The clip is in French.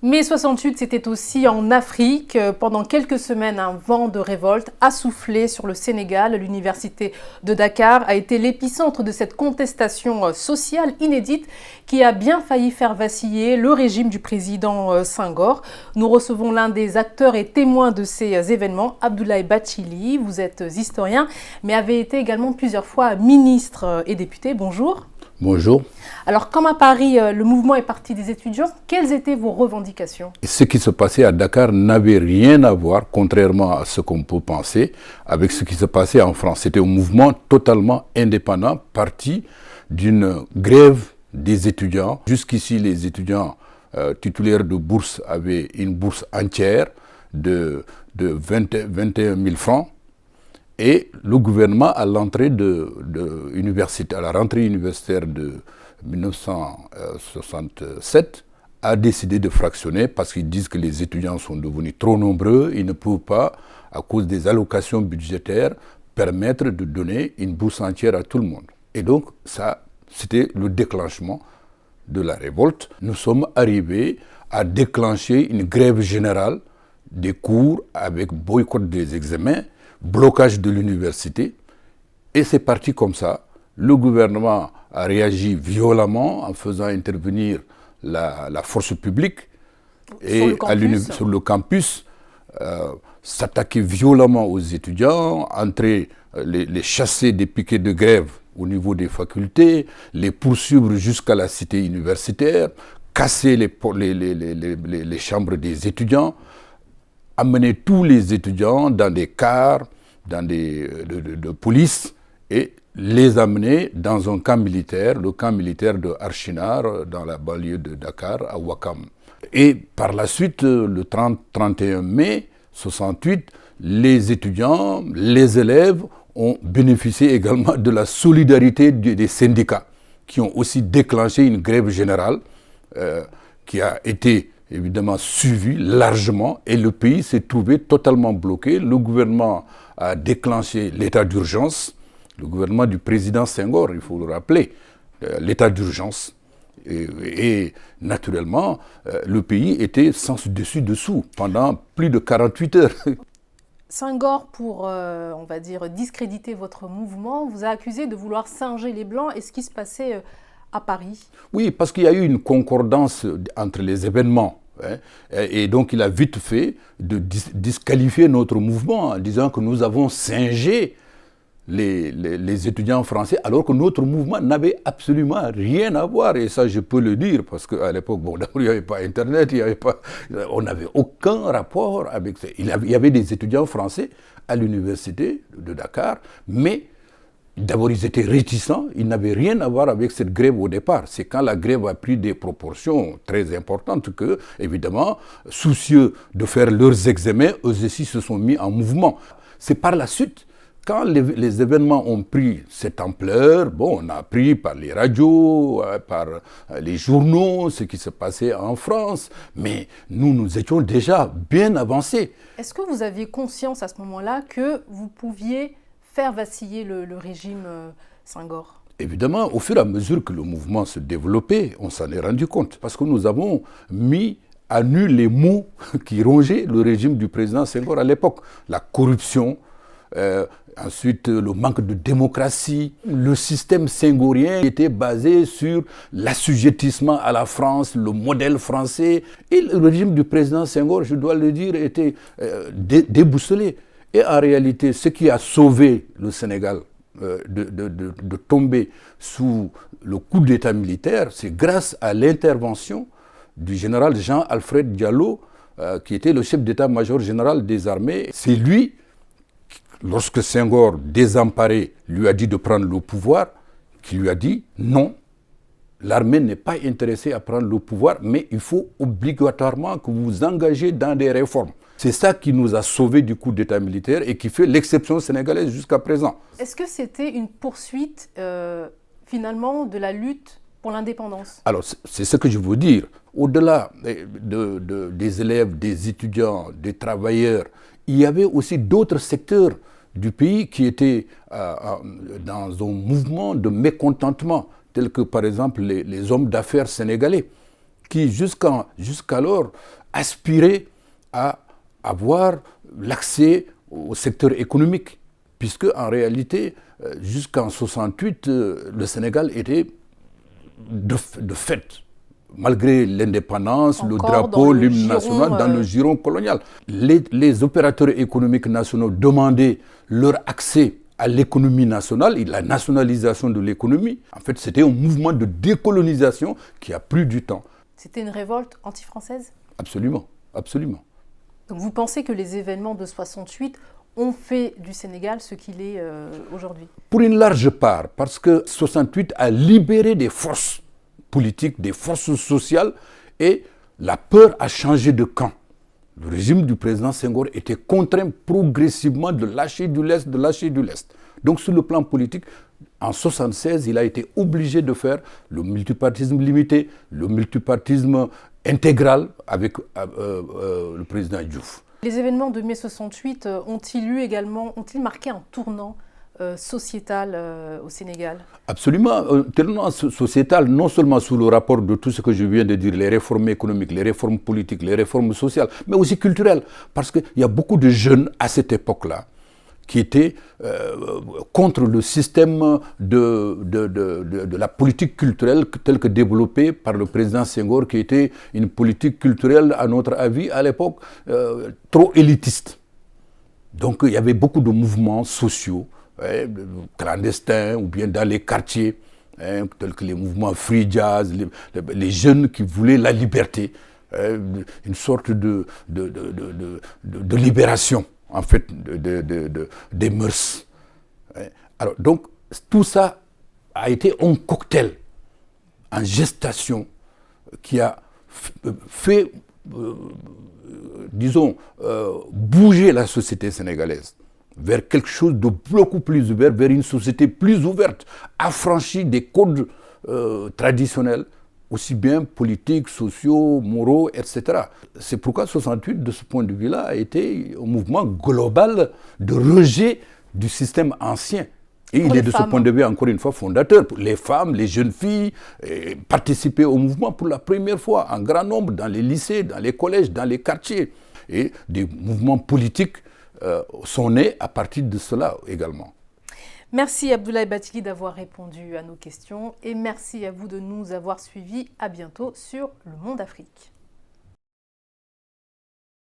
Mai 68, c'était aussi en Afrique. Pendant quelques semaines, un vent de révolte a soufflé sur le Sénégal. L'université de Dakar a été l'épicentre de cette contestation sociale inédite qui a bien failli faire vaciller le régime du président Senghor. Nous recevons l'un des acteurs et témoins de ces événements, Abdoulaye Bathily. Vous êtes historien, mais avez été également plusieurs fois ministre et député. Bonjour. Bonjour. Alors, comme à Paris, le mouvement est parti des étudiants, quelles étaient vos revendications? Ce qui se passait à Dakar n'avait rien à voir, contrairement à ce qu'on peut penser, avec ce qui se passait en France. C'était un mouvement totalement indépendant, parti d'une grève des étudiants. Jusqu'ici, les étudiants titulaires de bourse avaient une bourse entière de 21 000 francs. Et le gouvernement, à la rentrée universitaire de 1967, a décidé de fractionner parce qu'ils disent que les étudiants sont devenus trop nombreux. Ils ne peuvent pas, à cause des allocations budgétaires, permettre de donner une bourse entière à tout le monde. Et donc, ça, c'était le déclenchement de la révolte. Nous sommes arrivés à déclencher une grève générale des cours avec boycott des examens, blocage de l'université, et c'est parti comme ça. Le gouvernement a réagi violemment en faisant intervenir la force publique et sur le campus, s'attaquer violemment aux étudiants, entrer, les chasser des piquets de grève au niveau des facultés, les poursuivre jusqu'à la cité universitaire, casser les chambres des étudiants, amener tous les étudiants dans des cars, de police, et les amener dans un camp militaire, le camp militaire de Archinar, dans la banlieue de Dakar, à Ouakam. Et par la suite, le 31 mai 68, les étudiants, les élèves ont bénéficié également de la solidarité des syndicats, qui ont aussi déclenché une grève générale qui a été évidemment suivi largement, et le pays s'est trouvé totalement bloqué. Le gouvernement a déclenché l'état d'urgence, le gouvernement du président Senghor, il faut le rappeler, l'état d'urgence. Et naturellement, le pays était sens dessus dessous pendant plus de 48 heures. Senghor, pour, on va dire, discréditer votre mouvement, vous a accusé de vouloir singer les Blancs. Et ce qui se passait à Paris? Oui, parce qu'il y a eu une concordance entre les événements. Et donc il a vite fait de disqualifier notre mouvement en disant que nous avons singé les étudiants français, alors que notre mouvement n'avait absolument rien à voir. Et ça, je peux le dire, parce qu'à l'époque, bon, il n'y avait pas Internet, on n'avait aucun rapport avec ça. Il y avait des étudiants français à l'université de Dakar, mais d'abord, ils étaient réticents, ils n'avaient rien à voir avec cette grève au départ. C'est quand la grève a pris des proportions très importantes que, évidemment, soucieux de faire leurs examens, eux aussi se sont mis en mouvement. C'est par la suite, quand les événements ont pris cette ampleur, bon, on a appris par les radios, par les journaux, ce qui se passait en France, mais nous étions déjà bien avancés. Est-ce que vous aviez conscience à ce moment-là que vous pouviez faire vaciller le régime Senghor? Évidemment, au fur et à mesure que le mouvement se développait, on s'en est rendu compte. Parce que nous avons mis à nu les mots qui rongeaient le régime du président Senghor à l'époque. La corruption, ensuite le manque de démocratie. Le système senghorien était basé sur l'assujettissement à la France, le modèle français. Et le régime du président Senghor, je dois le dire, était déboussolé. Et en réalité, ce qui a sauvé le Sénégal de tomber sous le coup d'État militaire, c'est grâce à l'intervention du général Jean-Alfred Diallo, qui était le chef d'état-major général des armées. C'est lui, lorsque Senghor, désemparé, lui a dit de prendre le pouvoir, qui lui a dit non, l'armée n'est pas intéressée à prendre le pouvoir, mais il faut obligatoirement que vous vous engagez dans des réformes. C'est ça qui nous a sauvés du coup d'État militaire et qui fait l'exception sénégalaise jusqu'à présent. Est-ce que c'était une poursuite finalement de la lutte pour l'indépendance? Alors c'est ce que je veux dire. Au-delà des élèves, des étudiants, des travailleurs, il y avait aussi d'autres secteurs du pays qui étaient dans un mouvement de mécontentement, tels que par exemple les hommes d'affaires sénégalais, qui jusqu'alors aspiraient à avoir l'accès au secteur économique, puisque en réalité, jusqu'en 68, le Sénégal était de fait, malgré l'indépendance, le drapeau, l'hymne national, dans le giron colonial. Les opérateurs économiques nationaux demandaient leur accès à l'économie nationale et la nationalisation de l'économie. En fait, c'était un mouvement de décolonisation qui a pris du temps. C'était une révolte anti-française ? Absolument, absolument. Donc vous pensez que les événements de 68 ont fait du Sénégal ce qu'il est aujourd'hui? Pour une large part, parce que 68 a libéré des forces politiques, des forces sociales, et la peur a changé de camp. Le régime du président Senghor était contraint progressivement de lâcher du lest, de lâcher du lest. Donc sur le plan politique, en 1976, il a été obligé de faire le multipartisme limité, le multipartisme intégral avec le président Diouf. Les événements de mai 68 ont-ils marqué un tournant sociétal au Sénégal? Absolument, un tournant sociétal, non seulement sous le rapport de tout ce que je viens de dire, les réformes économiques, les réformes politiques, les réformes sociales, mais aussi culturelles. Parce qu'il y a beaucoup de jeunes à cette époque-là qui étaient contre le système de la politique culturelle telle que développée par le président Senghor, qui était une politique culturelle, à notre avis, à l'époque, trop élitiste. Donc il y avait beaucoup de mouvements sociaux, clandestins ou bien dans les quartiers, tels que les mouvements free jazz, les jeunes qui voulaient la liberté, une sorte de libération, en fait, des mœurs. Alors, donc, tout ça a été un cocktail en gestation qui a fait, disons, bouger la société sénégalaise vers quelque chose de beaucoup plus ouvert, vers une société plus ouverte, affranchie des codes traditionnels, aussi bien politiques, sociaux, moraux, etc. C'est pourquoi 68, de ce point de vue-là, a été un mouvement global de rejet du système ancien. Et il est de ce point de vue, encore une fois, fondateur. Les femmes, les jeunes filles participaient au mouvement pour la première fois, en grand nombre, dans les lycées, dans les collèges, dans les quartiers. Et des mouvements politiques sont nés à partir de cela également. Merci Abdoulaye Bathily d'avoir répondu à nos questions et merci à vous de nous avoir suivis. À bientôt sur Le Monde Afrique.